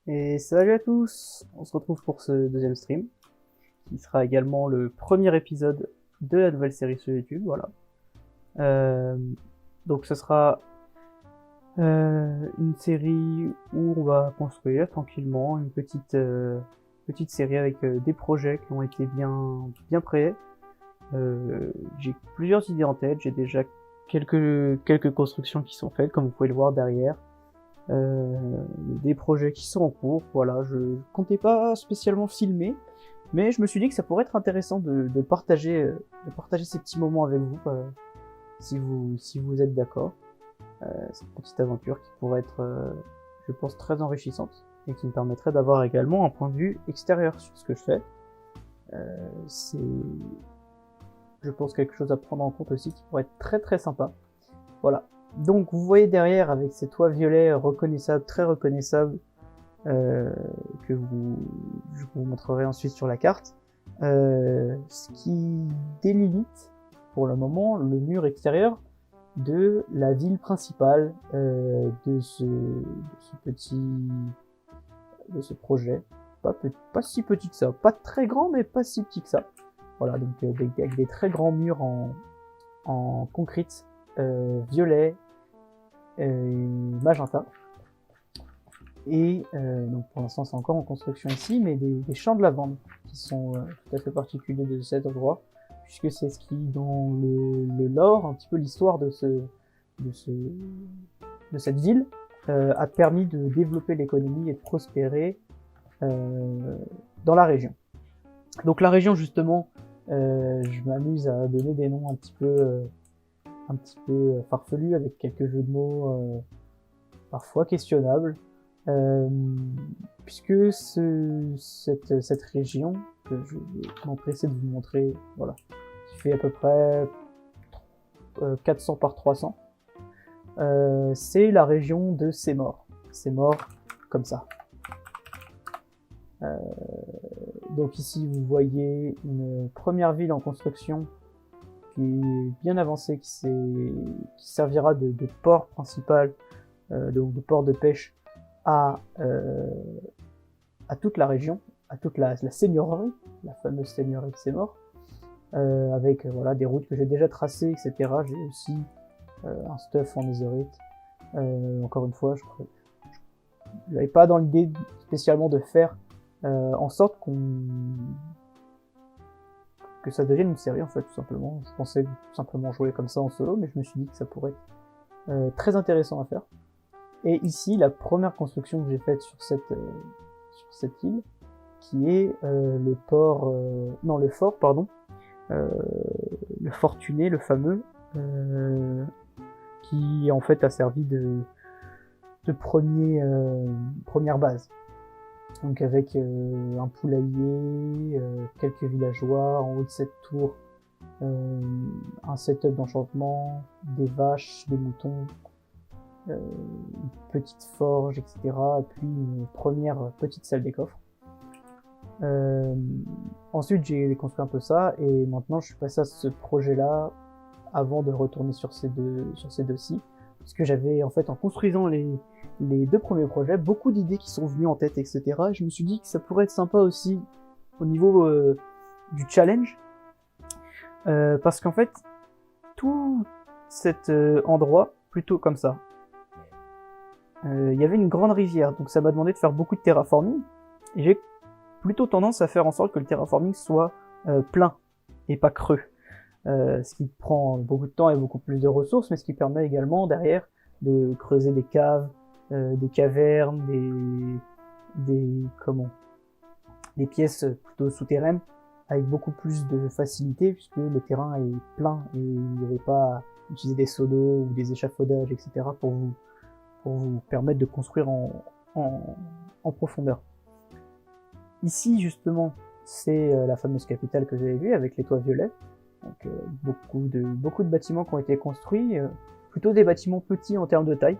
Et salut à tous, on se retrouve pour ce deuxième stream, qui sera également le premier épisode de la nouvelle série sur YouTube, voilà. Euh, donc ce sera une série où on va construire tranquillement une petite série avec des projets qui ont été bien prêts. J'ai plusieurs idées en tête, j'ai déjà quelques constructions qui sont faites, comme vous pouvez le voir derrière. Des projets qui sont en cours, voilà, je comptais pas spécialement filmer, mais je me suis dit que ça pourrait être intéressant de partager ces petits moments avec vous, si vous êtes d'accord. Cette petite aventure qui pourrait être, je pense, très enrichissante et qui me permettrait d'avoir également un point de vue extérieur sur ce que je fais. C'est, je pense, quelque chose à prendre en compte aussi qui pourrait être très sympa. Voilà. Donc vous voyez derrière avec ces toits violets reconnaissables, très reconnaissables, euh, je vous montrerai ensuite sur la carte, ce qui délimite pour le moment le mur extérieur de la ville principale de ce projet. Pas si petit que ça, pas très grand mais pas si petit que ça. Voilà, donc avec des très grands murs en concrete, violet, magenta. Et donc pour l'instant c'est encore en construction ici, mais des champs de lavande qui sont tout à fait particuliers de cet endroit, puisque c'est ce qui, dans le lore, un petit peu l'histoire de, ce, de cette ville, a permis de développer l'économie et de prospérer dans la région. Donc la région justement, je m'amuse à donner des noms un petit peu farfelus avec quelques jeux de mots parfois questionnables. Euh, puisque cette région que je vais m'empresser de vous montrer, voilà, qui fait à peu près 400 par 300, c'est la région de Sémor. Sémor, comme ça. Euh, donc ici, vous voyez une première ville en construction qui est bien avancée, qui servira de port principal, donc de port de pêche à, toute la région, à toute la seigneurie, la fameuse seigneurie de Sémor, avec voilà, des routes que j'ai déjà tracées, etc. J'ai aussi un stuff en netherite. Encore une fois, je n'avais pas dans l'idée spécialement de faire en sorte que ça devienne une série, en fait, tout simplement. Je pensais tout simplement jouer comme ça en solo, mais je me suis dit que ça pourrait être très intéressant à faire. Et ici, la première construction que j'ai faite sur cette île, qui est le fort, pardon, euh, le fortuné, le fameux, qui en fait a servi de première base. Donc avec un poulailler, quelques villageois en haut de cette tour, un setup d'enchantement, des vaches, des moutons, une petite forge, etc. Et puis une première petite salle des coffres. Ensuite, j'ai construit un peu ça, et maintenant je suis passé à ce projet-là avant de retourner sur ces deux-ci, parce que j'avais en fait, en construisant les deux premiers projets, beaucoup d'idées qui sont venues en tête, etc. Et je me suis dit que ça pourrait être sympa aussi au niveau du challenge, parce qu'en fait, tout cet endroit, plutôt comme ça, il y avait une grande rivière, donc ça m'a demandé de faire beaucoup de terraforming, et j'ai plutôt tendance à faire en sorte que le terraforming soit plein et pas creux. Ce qui prend beaucoup de temps et beaucoup plus de ressources, mais ce qui permet également derrière de creuser des caves, des cavernes, des pièces plutôt souterraines avec beaucoup plus de facilité, puisque le terrain est plein et il n'y avait pas à utiliser des seaux d'eau ou des échafaudages, etc. pour vous permettre de construire en profondeur. Ici, justement, c'est la fameuse capitale que vous avez vue avec les toits violets. Donc beaucoup de bâtiments qui ont été construits, plutôt des bâtiments petits en termes de taille,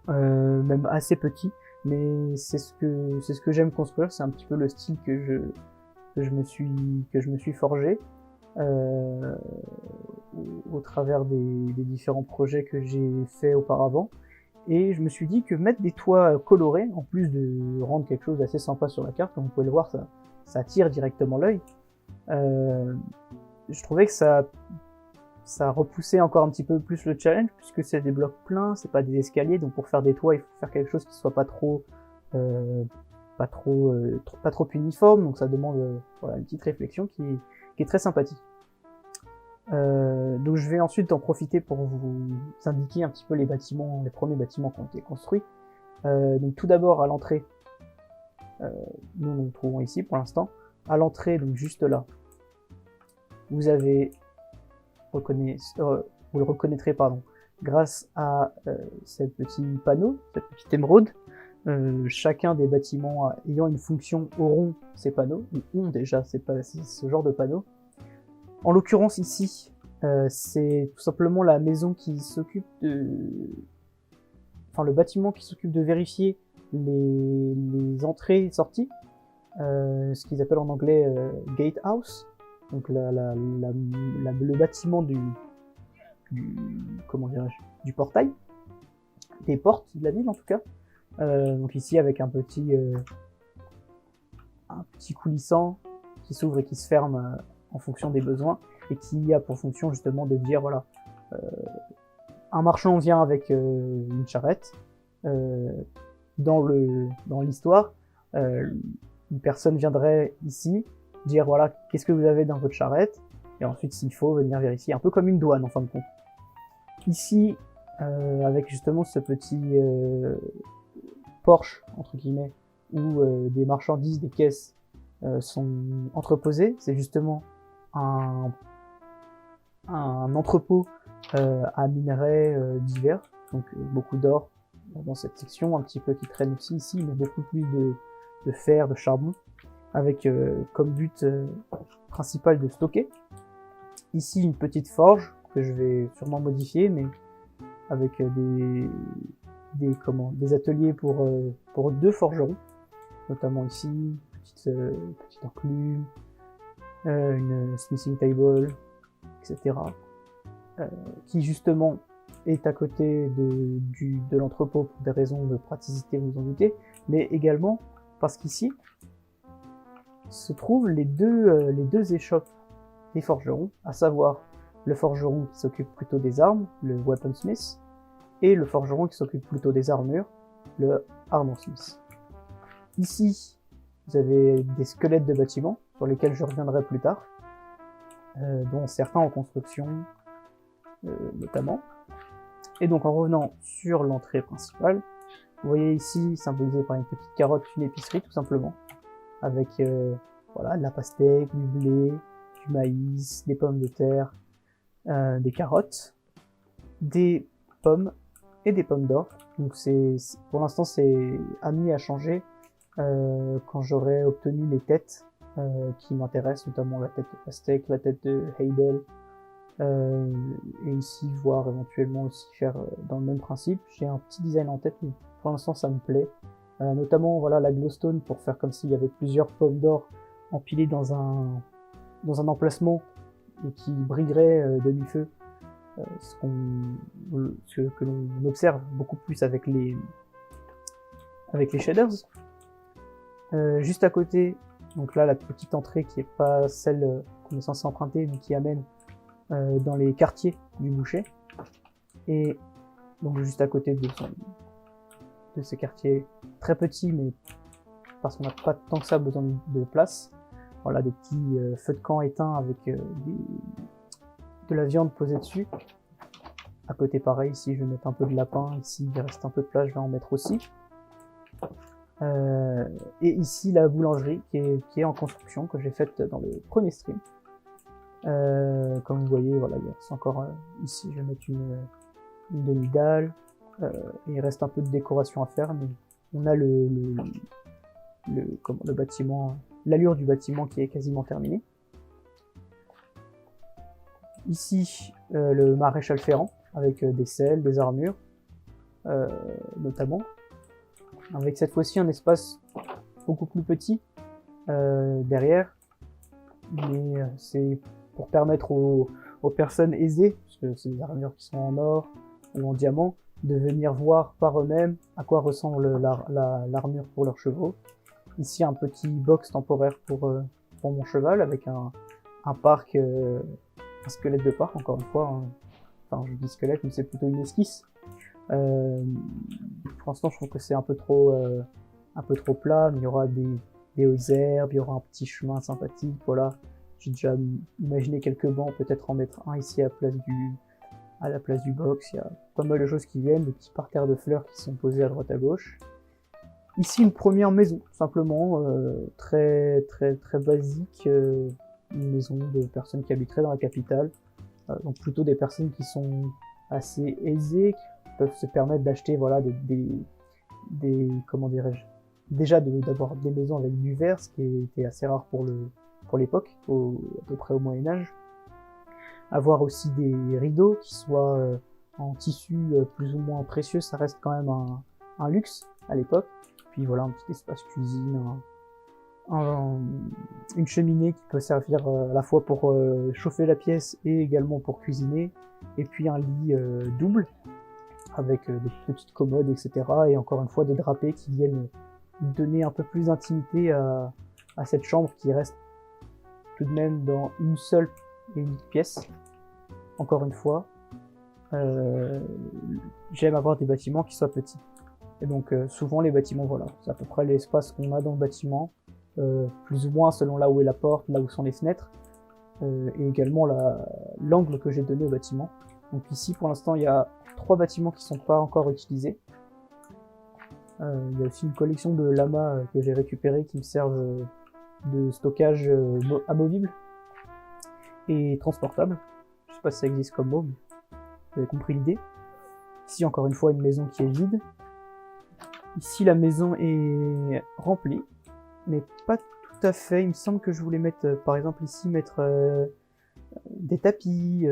même assez petits, mais c'est ce que j'aime construire, c'est un petit peu le style que je me suis forgé euh, au travers des différents projets que j'ai fait auparavant. Et je me suis dit que mettre des toits colorés, en plus de rendre quelque chose d'assez sympa sur la carte, comme vous pouvez le voir, ça attire directement l'œil. Je trouvais que ça repoussait encore un petit peu plus le challenge, puisque c'est des blocs pleins, c'est pas des escaliers, donc pour faire des toits, il faut faire quelque chose qui soit pas trop uniforme, donc ça demande voilà, une petite réflexion qui est très sympathique. Donc je vais ensuite en profiter pour vous indiquer un petit peu les premiers bâtiments qui ont été construits. Donc tout d'abord à l'entrée, nous nous trouvons ici pour l'instant. À l'entrée, donc juste là, vous avez vous le reconnaîtrez grâce à ce petit panneau, cette petite émeraude. Chacun des bâtiments ayant une fonction auront ces panneaux, ou ont déjà ce genre de panneaux. En l'occurrence ici, c'est tout simplement la maison qui s'occupe le bâtiment qui s'occupe de vérifier les entrées et sorties, ce qu'ils appellent en anglais gatehouse, donc le bâtiment du portail, des portes de la ville en tout cas. Donc ici avec un petit coulissant qui s'ouvre et qui se ferme en fonction des besoins, et qui a pour fonction justement de dire voilà, un marchand vient avec une charrette, dans l'histoire, une personne viendrait ici dire voilà, qu'est-ce que vous avez dans votre charrette, et ensuite s'il faut venir vérifier, un peu comme une douane en fin de compte. Ici, avec justement ce petit porche entre guillemets, où des marchandises, des caisses sont entreposées, c'est justement un entrepôt à minerais divers, donc beaucoup d'or dans cette section, un petit peu qui traîne aussi ici, mais beaucoup plus de fer, de charbon, avec comme but principal de stocker. Ici une petite forge que je vais sûrement modifier, mais avec des ateliers pour 2 forgerons, notamment ici, petite enclume, une smithing table, etc. Qui justement est à côté de l'entrepôt pour des raisons de praticité, vous en doutez, mais également parce qu'ici se trouvent les deux échoppes des forgerons, à savoir le forgeron qui s'occupe plutôt des armes, le weaponsmith, et le forgeron qui s'occupe plutôt des armures, le armorsmith. Ici, vous avez des squelettes de bâtiments, sur lesquels je reviendrai plus tard, dont certains en construction notamment. Et donc en revenant sur l'entrée principale, vous voyez ici symbolisé par une petite carotte, une épicerie tout simplement, avec voilà, de la pastèque, du blé, du maïs, des pommes de terre, des carottes, des pommes et des pommes d'or. Donc pour l'instant c'est amené à changer quand j'aurai obtenu les têtes qui m'intéressent, notamment la tête de pastèque, la tête de Heidel, et ici voir éventuellement aussi faire dans le même principe. J'ai un petit design en tête, mais pour l'instant ça me plaît, notamment voilà la glowstone pour faire comme s'il y avait plusieurs pommes d'or empilées dans un emplacement et qui brilleraient de mi-feu, ce que l'on observe beaucoup plus avec les shaders. Juste à côté, donc là la petite entrée qui est pas celle qu'on est censé emprunter, mais qui amène dans les quartiers du boucher, et donc juste à côté de ces quartiers très petits, mais parce qu'on n'a pas tant que ça besoin de place, voilà des petits feux de camp éteints avec de la viande posée dessus. À côté pareil, ici je vais mettre un peu de lapin, ici il reste un peu de place, je vais en mettre aussi. Et ici la boulangerie qui est en construction, que j'ai faite dans le premier stream. Comme vous voyez, voilà, il reste encore ici, je vais mettre une demi-dalle, et il reste un peu de décoration à faire, mais on a le bâtiment, l'allure du bâtiment qui est quasiment terminée. Ici, le maréchal ferrant, avec des selles, des armures, notamment, avec cette fois-ci un espace beaucoup plus petit derrière, mais c'est pour permettre aux personnes aisées, parce que c'est des armures qui sont en or ou en diamant, de venir voir par eux-mêmes à quoi ressemble l'armure pour leurs chevaux. Ici, un petit box temporaire pour mon cheval avec un parc, un squelette de parc, encore une fois. Hein. Enfin, je dis squelette, mais c'est plutôt une esquisse. Pour l'instant, je trouve que c'est un peu trop plat, mais il y aura des hautes herbes, il y aura un petit chemin sympathique, voilà. J'ai déjà imaginé quelques bancs, peut-être en mettre un ici à la place du box. Il y a pas mal de choses qui viennent, des petits parterres de fleurs qui sont posés à droite à gauche. Ici, une première maison, simplement, très basique, une maison de personnes qui habiteraient dans la capitale, donc plutôt des personnes qui sont assez aisées, qui peuvent se permettre d'acheter, voilà, comment dirais-je, déjà d'avoir des maisons avec du verre, ce qui était assez rare pour l'époque, à peu près au Moyen-Âge. Avoir aussi des rideaux qui soient en tissu plus ou moins précieux, ça reste quand même un luxe à l'époque. Puis voilà, un petit espace cuisine, une cheminée qui peut servir à la fois pour chauffer la pièce et également pour cuisiner. Et puis un lit double avec des petites commodes, etc. Et encore une fois des drapés qui viennent donner un peu plus d'intimité à cette chambre qui reste tout de même dans une seule et unique pièce. Encore une fois, j'aime avoir des bâtiments qui soient petits. Et donc souvent les bâtiments, voilà, c'est à peu près l'espace qu'on a dans le bâtiment, plus ou moins selon là où est la porte, là où sont les fenêtres, et également l'angle que j'ai donné au bâtiment. Donc ici pour l'instant il y a 3 bâtiments qui ne sont pas encore utilisés. Il y a aussi une collection de lamas que j'ai récupérés qui me servent de stockage amovible et transportable. Je sais pas si ça existe comme mot, mais vous avez compris l'idée. Ici encore une fois une maison qui est vide. Ici la maison est remplie, mais pas tout à fait. Il me semble que je voulais mettre, par exemple ici, mettre des tapis,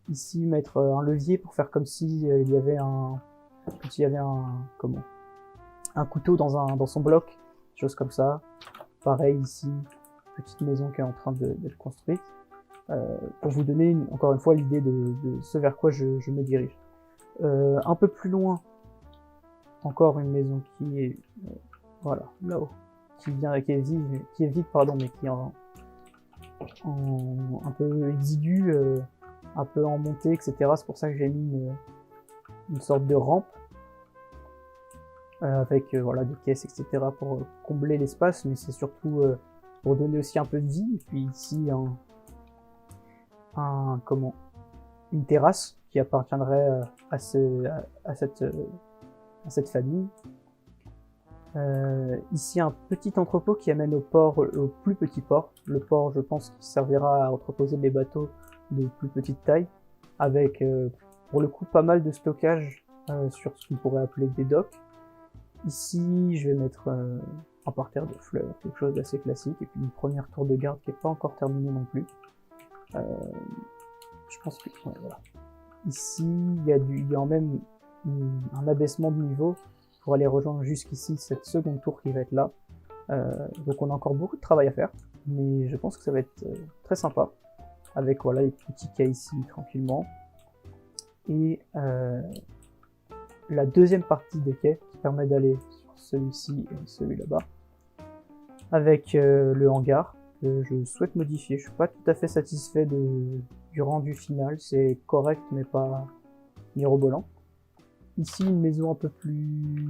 ici mettre un levier pour faire comme si il y avait un couteau dans son bloc, chose comme ça. Pareil ici, petite maison qui est en train d'être construite. Pour vous donner encore une fois l'idée de ce vers quoi je me dirige. Un peu plus loin, encore une maison qui est voilà, là-haut, qui est vide, pardon, mais qui est un peu exigu, un peu en montée, etc. C'est pour ça que j'ai mis une sorte de rampe avec voilà, des caisses, etc. pour combler l'espace, mais c'est surtout pour donner aussi un peu de vie. Et puis ici, une terrasse qui appartiendrait à cette famille. Ici un petit entrepôt qui amène au plus petit port. Le port, je pense, qui servira à entreposer des bateaux de plus petite taille, avec pour le coup pas mal de stockage sur ce qu'on pourrait appeler des docks. Ici, je vais mettre un parterre de fleurs, quelque chose d'assez classique, et puis une première tour de garde qui n'est pas encore terminée non plus. Je pense que ouais, voilà. Ici, il y a même un abaissement de niveau pour aller rejoindre jusqu'ici cette seconde tour qui va être là. Donc on a encore beaucoup de travail à faire, mais je pense que ça va être très sympa, avec voilà les petits quais ici tranquillement. Et la deuxième partie des quais qui permet d'aller sur celui-ci et celui là-bas, avec le hangar que je souhaite modifier. Je suis pas tout à fait satisfait du rendu final, c'est correct mais pas mirobolant. Ici une maison un peu plus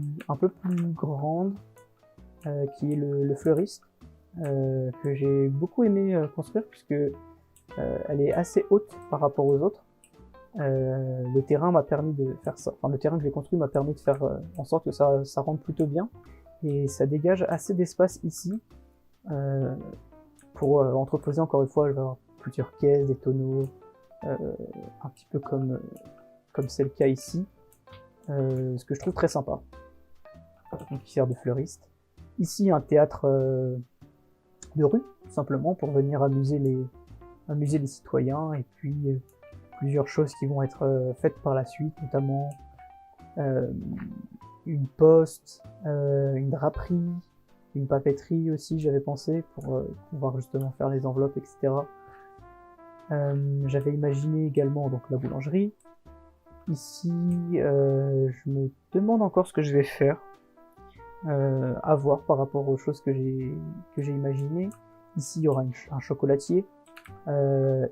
grande, qui est le fleuriste, que j'ai beaucoup aimé construire puisque elle est assez haute par rapport aux autres. Le terrain m'a permis de faire ça, enfin le terrain que j'ai construit m'a permis de faire en sorte que ça rentre plutôt bien, et ça dégage assez d'espace ici pour entreposer, encore une fois, je vais avoir plusieurs caisses, des tonneaux, un petit peu comme c'est le cas ici, ce que je trouve très sympa, donc qui sert de fleuriste. Ici un théâtre de rue, simplement pour venir amuser les citoyens, et puis plusieurs choses qui vont être faites par la suite, notamment une poste, une draperie, une papeterie aussi, j'avais pensé, pour pouvoir justement faire les enveloppes, etc. J'avais imaginé également donc la boulangerie, Ici, je me demande encore ce que je vais faire. À voir par rapport aux choses que j'ai imaginées. Ici, il y aura un chocolatier.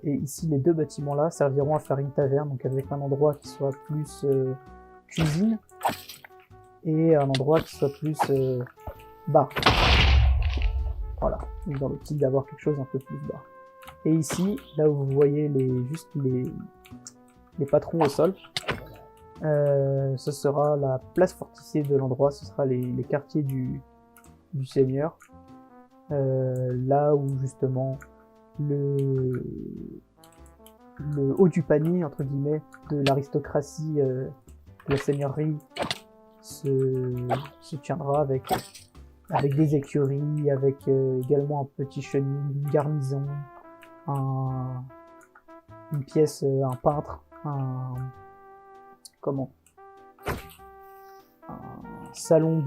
Et ici, les deux bâtiments-là serviront à faire une taverne, donc avec un endroit qui soit plus cuisine et un endroit qui soit plus bar. Voilà, dans l'optique d'avoir quelque chose un peu plus bar. Et ici, là où vous voyez les patrons au sol, ce sera la place fortifiée de l'endroit, ce sera les quartiers du seigneur, là où justement le haut du panier, entre guillemets, de l'aristocratie de la seigneurie se tiendra avec des écuries, avec également un petit chenil, une garnison, une pièce, un peintre, un salon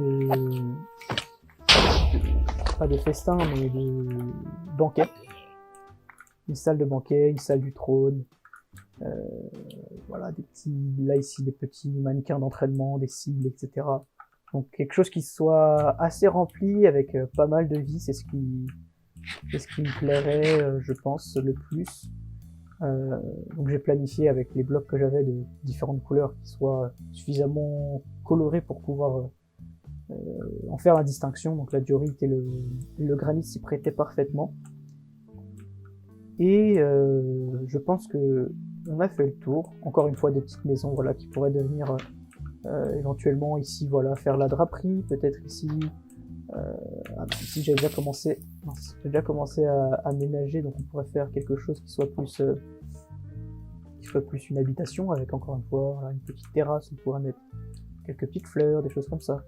pas de festin, mais de banquet. Une salle de banquet, une salle du trône, voilà, là ici des petits mannequins d'entraînement, des cibles, etc. Donc quelque chose qui soit assez rempli avec pas mal de vie, c'est ce qui me plairait, je pense, le plus. Donc j'ai planifié avec les blocs que j'avais de différentes couleurs qui soient suffisamment colorés pour pouvoir en faire la distinction. Donc la diorite et le granit s'y prêtaient parfaitement. Et je pense que on a fait le tour. Encore une fois, des petites maisons, voilà, qui pourraient devenir éventuellement ici, voilà, faire la draperie, peut-être ici. Ici j'ai déjà commencé à aménager, donc on pourrait faire quelque chose qui soit plus une habitation, avec encore une fois, voilà, une petite terrasse, on pourrait mettre quelques petites fleurs, des choses comme ça.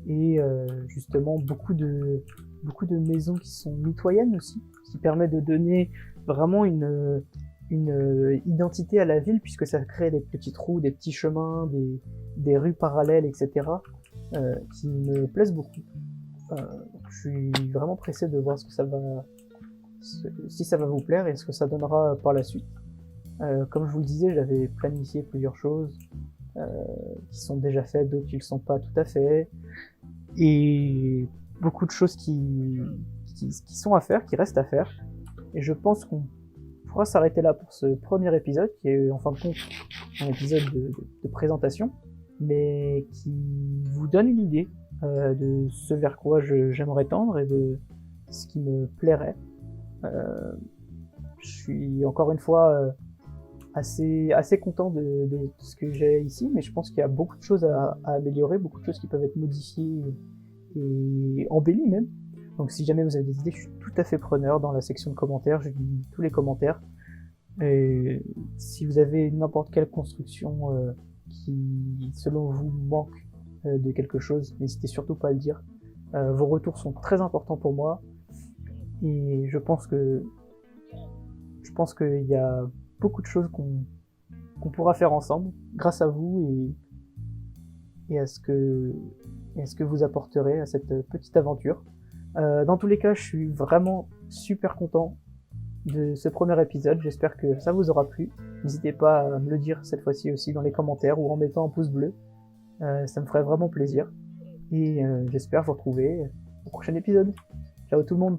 Et justement beaucoup de maisons qui sont mitoyennes aussi, ce qui permet de donner vraiment une identité à la ville, puisque ça crée des petits trous, des petits chemins, des rues parallèles, etc. Qui me plaisent beaucoup. Je suis vraiment pressé de voir si ça va vous plaire et ce que ça donnera par la suite. Comme je vous le disais, j'avais planifié plusieurs choses qui sont déjà faites, d'autres qui ne le sont pas tout à fait, et beaucoup de choses qui sont à faire, qui restent à faire. Et je pense qu'on pourra s'arrêter là pour ce premier épisode, qui est en fin de compte un épisode de présentation, mais qui vous donne une idée de ce vers quoi j'aimerais tendre et de ce qui me plairait. Je suis encore une fois assez content de ce que j'ai ici, mais je pense qu'il y a beaucoup de choses à améliorer, beaucoup de choses qui peuvent être modifiées et embellies même. Donc si jamais vous avez des idées, je suis tout à fait preneur. Dans la section de commentaires, je lis tous les commentaires. Et si vous avez n'importe quelle construction qui, selon vous, manque de quelque chose, n'hésitez surtout pas à le dire. Vos retours sont très importants pour moi, et je pense qu'il y a beaucoup de choses qu'on pourra faire ensemble grâce à vous et à ce que vous apporterez à cette petite aventure. Dans tous les cas, je suis vraiment super content de ce premier épisode. J'espère que ça vous aura plu. N'hésitez pas à me le dire cette fois-ci aussi dans les commentaires ou en mettant un pouce bleu. Ça me ferait vraiment plaisir. Et j'espère vous retrouver au prochain épisode. Ciao tout le monde!